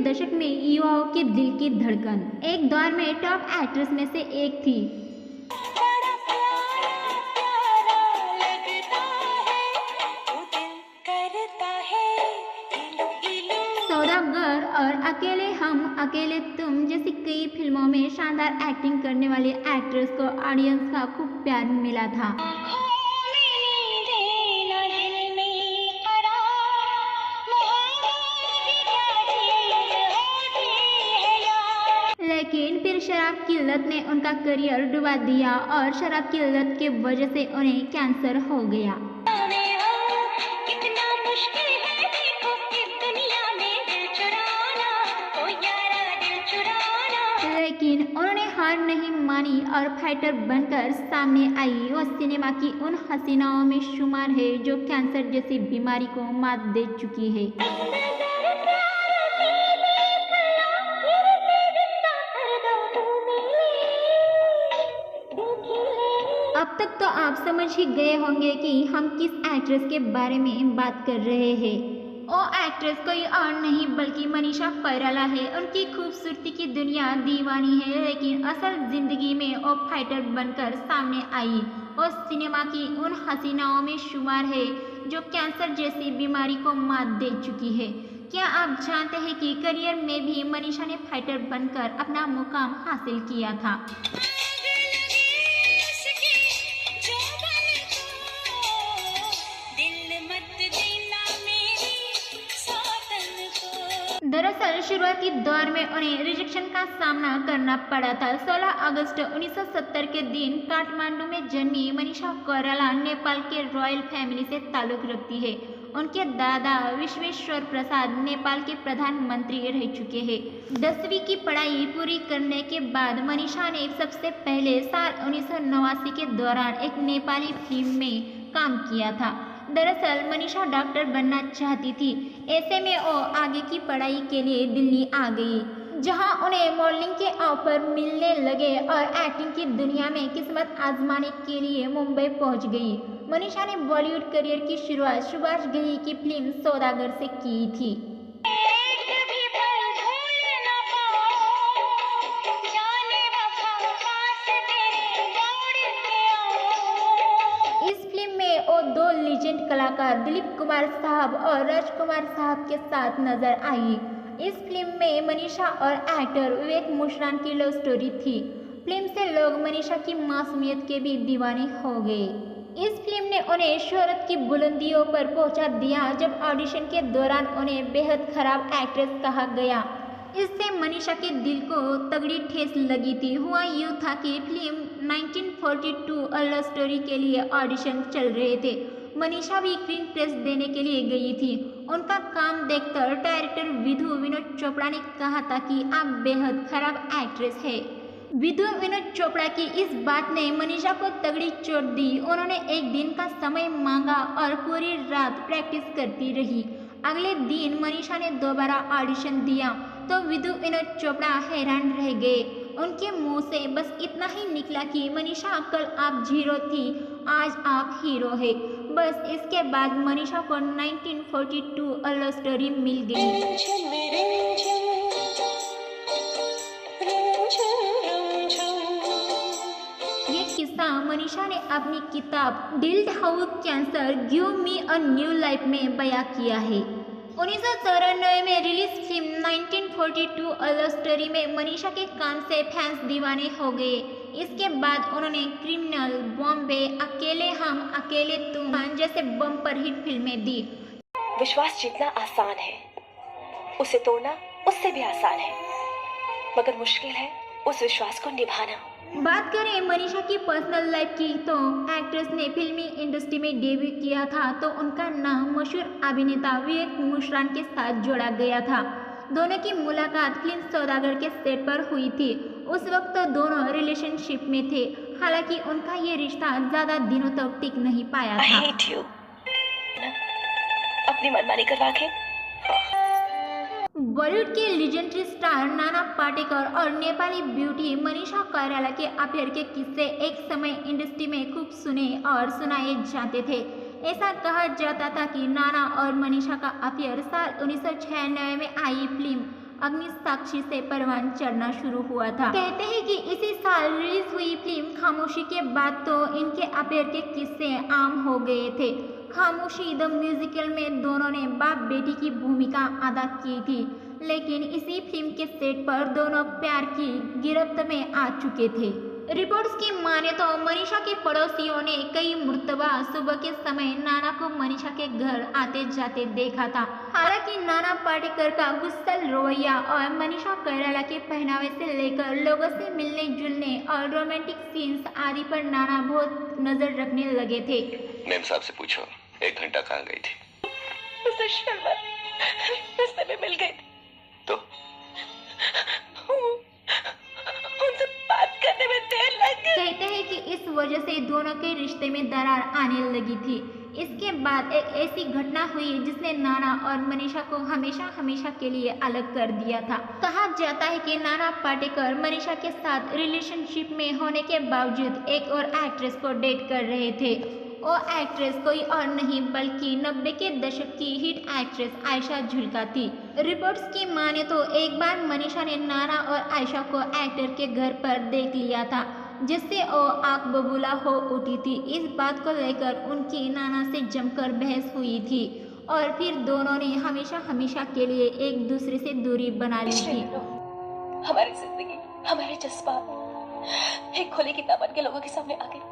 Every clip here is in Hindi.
दशक में युवाओं के दिल की धड़कन, एक दौर में टॉप एक्ट्रेस में से एक थी। बड़ा प्यारा प्यारा लगता है, तू दिल करता है इलू इलू। सौदागर और अकेले हम अकेले तुम जैसी कई फिल्मों में शानदार एक्टिंग करने वाले एक्ट्रेस को ऑडियंस का खूब प्यार मिला था। आँखों में नींदें ना दिल में करार, मोहब्बत क्या चीज़ होती है यार। लेकिन फिर शराब की लत ने उनका करियर डुबा दिया और शराब की लत की वजह से उन्हें कैंसर हो गया। में हो कितना मुश्किल है देखो इस दुनिया में दिल चुराना, ओ यारा दिल चुराना। लेकिन उन्होंने हार नहीं मानी और फाइटर बनकर सामने आई। वो सिनेमा की उन हसीनाओं में शुमार है जो कैंसर जैसी बीमारी को मात दे चुकी है। नज़र प्यार से देख लो, फिर से जिंदा कर दो तू मेरी, देखी ले। अब तक तो आप समझ ही गए होंगे कि हम किस एक्ट्रेस के बारे में बात कर रहे हैं। वो एक्ट्रेस कोई और नहीं बल्कि मनीषा कोइराला है। उनकी खूबसूरती की दुनिया दीवानी है, लेकिन असल जिंदगी में वो फाइटर बनकर सामने आई। वो सिनेमा की उन हसीनाओं में शुमार है जो कैंसर जैसी बीमारी को मात दे चुकी है। क्या आप जानते हैं कि करियर में भी मनीषा ने फाइटर बनकर अपना मुकाम हासिल किया था। आग लगी उसकी जुबान को, दिल मत देना मेरी सौतन को। दरअसल शुरुआती दौर में उन्हें रिजेक्शन का सामना करना पड़ा था। 16 अगस्त 1970 के दिन काठमांडू में जन्मी मनीषा कोइराला नेपाल के रॉयल फैमिली से ताल्लुक रखती है। उनके दादा विश्वेश्वर प्रसाद नेपाल के प्रधानमंत्री रह चुके हैं। 10वीं की पढ़ाई पूरी करने के बाद मनीषा ने सबसे पहले साल 1989 के दौरान एक नेपाली फिल्म में काम किया था। दरअसल मनीषा डॉक्टर बनना चाहती थी। ऐसे में वो आगे की पढ़ाई के लिए दिल्ली आ गई, जहां उन्हें मॉडलिंग के ऑफर मिलने लगे और एक्टिंग की दुनिया में किस्मत आजमाने के लिए मुंबई पहुंच गई। मनीषा ने बॉलीवुड करियर की शुरुआत सुभाष घई की फिल्म सौदागर से की थी। एक भी पल भूल ना पाऊं, जाने वफा पास तेरे दौड़ के आऊं। इस फिल्म में वो दो लीजेंड कलाकार दिलीप कुमार साहब और राजकुमार साहब के साथ नजर आई। इस फिल्म में मनीषा और एक्टर विवेक मुश्रान की लव स्टोरी थी। फिल्म से लोग मनीषा की मासूमियत के भी दीवाने हो गए। इस फिल्म ने उन्हें शोहरत की बुलंदियों पर पहुंचा दिया। जब ऑडिशन के दौरान उन्हें बेहद खराब एक्ट्रेस कहा गया, इससे मनीषा के दिल को तगड़ी ठेस लगी थी। हुआ यूँ था कि फिल्म 1942 अ लव स्टोरी के लिए ऑडिशन चल रहे थे। मनीषा भी स्क्रीन प्रेस देने के लिए गई थी। उनका काम देखकर डायरेक्टर विधु विनोद चोपड़ा ने कहा था कि आप बेहद खराब एक्ट्रेस है। विधु विनोद चोपड़ा की इस बात ने मनीषा को तगड़ी चोट दी। उन्होंने एक दिन का समय मांगा और पूरी रात प्रैक्टिस करती रही। अगले दिन मनीषा ने दोबारा ऑडिशन दिया तो विधु विनोद चोपड़ा हैरान रह गए। उनके मुंह से बस इतना ही निकला कि मनीषा कल आप जीरो थी, आज आप हीरो है। बस इसके बाद मनीषा को 1942 अ लव स्टोरी मिल गई। ये किस्सा मनीषा ने अपनी किताब healed how cancer give me a new life में बयां किया है। 1994 में release film 1942 a love story में मनीषा के काम से फैंस दीवाने हो गए। इसके बाद उन्होंने क्रिमिनल, बॉम्बे, अकेले हम अकेले तुम जैसे बम्पर हिट फिल्में दी। विश्वास जीतना आसान है, उसे तोड़ना उससे भी आसान है, मगर मुश्किल है उस विश्वास को निभाना। बात करें मनीषा की पर्सनल लाइफ की तो एक्ट्रेस ने फिल्मी इंडस्ट्री में डेब्यू किया था तो उनका नाम मशहूर अभिनेता विवेक मुश्रान के साथ जोड़ा गया था। दोनों की मुलाकात फिल्म सौदागर के सेट पर हुई थी। उस वक्त तो दोनों रिलेशनशिप में थे। हालांकि उनका ये रिश्ता ज्यादा दिनों तक टिक नहीं पाया I था। hate you. अपनी मनमानी करवा के बॉलीवुड के लीजेंडरी स्टार नाना पाटेकर और नेपाली ब्यूटी मनीषा कोइराला के अफेयर के किस्से एक समय इंडस्ट्री में खूब सुने और सुनाए जाते थे। ऐसा कहा जाता था कि नाना और मनीषा का अफेयर साल 1996 में आई फिल्म अग्नि साक्षी से परवान चढ़ना शुरू हुआ था। कहते हैं कि इसी साल रिलीज हुई फिल्म खामोशी के बाद तो इनके अफेयर के किस्से आम हो गए थे। खामोशी द म्यूजिकल में दोनों ने बाप बेटी की भूमिका अदा की थी, लेकिन इसी फिल्म के सेट पर दोनों प्यार की गिरफ्त में आ चुके थे। रिपोर्ट्स की माने तो मनीषा के पड़ोसियों ने कई मर्तबा सुबह के समय नाना को मनीषा के घर आते जाते देखा था। हालांकि नाना पाटेकर का गुस्सल रवैया और मनीषा कोइराला के पहनावे से लेकर लोगों से मिलने जुलने और रोमांटिक सीन्स आदि पर नाना बहुत नजर रखने लगे थे। मैम साहब से पूछो 1 घंटा कहाँ गई थी? उसे शर्मा रास्ते में मिल गई तो उनसे बात करने में देर लग गई। कहते हैं कि इस वजह से दोनों के रिश्ते में दरार आने लगी थी। इसके बाद एक ऐसी घटना हुई जिसने नाना और मनीषा को हमेशा हमेशा के लिए अलग कर दिया था। कहा जाता है कि नाना पाटेकर मनीषा के साथ रिलेशनशिप में होने के बावजूद एक और एक्ट्रेस को डेट कर रहे थे। वो एक्ट्रेस कोई और नहीं बल्कि 90 के दशक की हिट एक्ट्रेस आयशा झुल्का थी। रिपोर्ट्स की माने तो एक बार मनीषा ने नाना और आयशा को एक्टर के घर पर देख लिया था, जिससे वो आग बबूला हो उठी थी। इस बात को लेकर उनकी नाना से जमकर बहस हुई थी और फिर दोनों ने हमेशा हमेशा के लिए एक दूसरे से दूरी बना ली थी। हमारी जिंदगी, हमारे जज्बात एक खुली किताब बन के लोगों के सामने आ गए।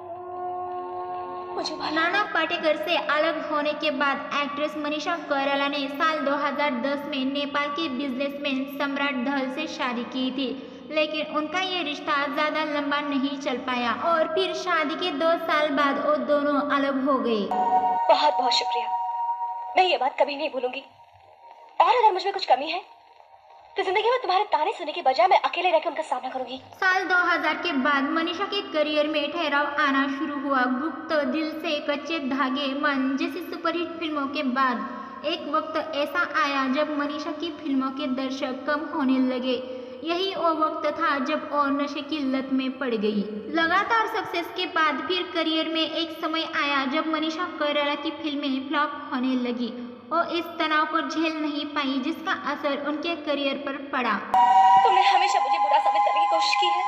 मुझे नाना पाटेकर से अलग होने के बाद एक्ट्रेस मनीषा कोइराला ने साल 2010 में नेपाल के बिजनेसमैन सम्राट दहल से शादी की थी, लेकिन उनका ये रिश्ता ज़्यादा लंबा नहीं चल पाया और फिर शादी के 2 साल बाद वो दोनों अलग हो गए। बहुत बहुत शुक्रिया, मैं ये बात कभी नहीं भूलूंगी। और अगर मुझ में कुछ कमी है तो जिंदगी में तुम्हारे ताने सुनने के बजाय मैं अकेले रहकर उनका सामना करूंगी। साल 2000 के बाद मनीषा के करियर में ठहराव आना शुरू हुआ। गुप्त दिल से कच्चे धागे मन जैसी सुपरहिट फिल्मों के बाद एक वक्त ऐसा आया जब मनीषा की फिल्मों के दर्शक कम होने लगे। यही वो वक्त था जब वो नशे की लत में पड़ गई। लगातार सक्सेस के बाद फिर करियर में एक समय आया जब मनीषा कोइराला की फिल्में फ्लॉप होने लगी। वो इस तनाव को झेल नहीं पाई जिसका असर उनके करियर पर पड़ा। तुमने हमेशा मुझे बुरा साबित करने की कोशिश की है,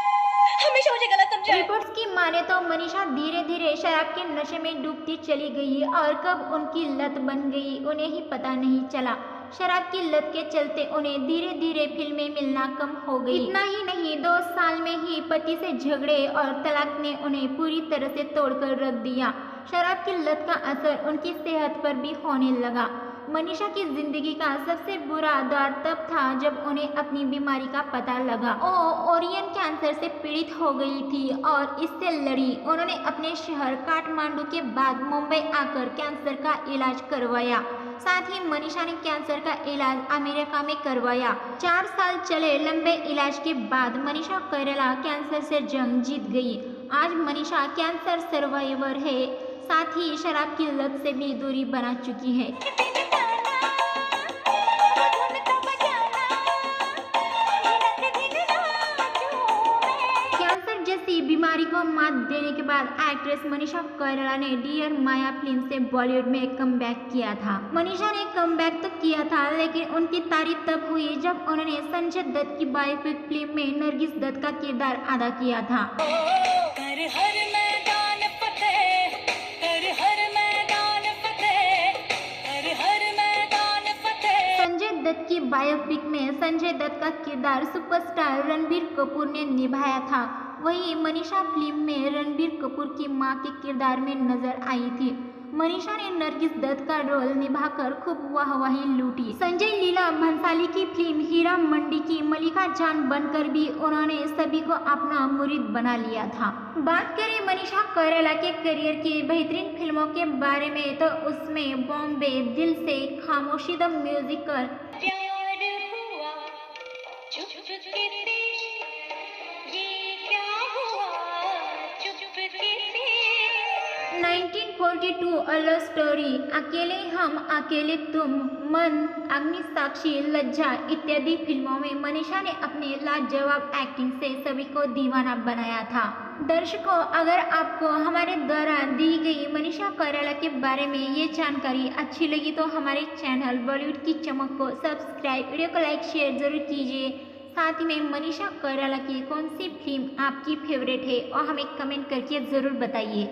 हमेशा मुझे गलत समझा। रिपोर्ट्स की माने तो मनीषा धीरे धीरे शराब के नशे में डूबती चली गई और कब उनकी लत बन गई उन्हें ही पता नहीं चला। शराब की लत के चलते उन्हें धीरे धीरे फिल्में मिलना कम हो गई। इतना ही नहीं, 2 साल में ही पति से झगड़े और तलाक ने उन्हें पूरी तरह से तोड़कर रख दिया। शराब की लत का असर उनकी सेहत पर भी होने लगा। मनीषा की जिंदगी का सबसे बुरा दौर तब था जब उन्हें अपनी बीमारी का पता लगा। वो ओरियन कैंसर से पीड़ित हो गई थी और इससे लड़ी। उन्होंने अपने शहर काठमांडू के बाद मुंबई आकर कैंसर का इलाज करवाया। साथ ही मनीषा ने कैंसर का इलाज अमेरिका में करवाया। 4 साल चले लंबे इलाज के बाद मनीषा कोइराला कैंसर से जंग जीत गई। आज मनीषा कैंसर सर्वाइवर है, साथ ही शराब की लत से भी दूरी बना चुकी है। कैंसर जैसी बीमारी को मात देने के बाद एक्ट्रेस मनीषा कोइराला ने डियर माया फिल्म से बॉलीवुड में कमबैक किया था। मनीषा ने कमबैक तो किया था, लेकिन उनकी तारीफ तब हुई जब उन्होंने संजय दत्त की बायोपिक फिल्म में नरगिस दत्त का किरदार अदा किया था। दत्त की बायोपिक में संजय दत्त का किरदार सुपरस्टार रणबीर कपूर ने निभाया था। वहीं मनीषा फिल्म में रणबीर कपूर की मां के किरदार में नजर आई थी। मनीषा ने नरगिस दत्त का रोल निभाकर खूब वाहवाही लूटी। संजय लीला भंसाली की फिल्म हीरा मंडी की मलिका जान बनकर भी उन्होंने सभी को अपना मुरीद बना लिया था। बात करें मनीषा कोइराला के करियर की बेहतरीन फिल्मों के बारे में तो उसमें बॉम्बे, दिल से, खामोशी the musical, 1942 a love story, अकेले हम अकेले तुम, मन, अग्नि साक्षी, लज्जा इत्यादि फिल्मों में मनीषा ने अपने लाजवाब एक्टिंग से सभी को दीवाना बनाया था। दर्शकों, अगर आपको हमारे द्वारा दी गई मनीषा कोइराला के बारे में ये जानकारी अच्छी लगी तो हमारे चैनल बॉलीवुड की चमक को सब्सक्राइब, वीडियो को लाइक शेयर जरूर कीजिए। साथ ही में मनीषा कोइराला की कौन सी फिल्म आपकी फेवरेट है और हमें कमेंट करके ज़रूर बताइए।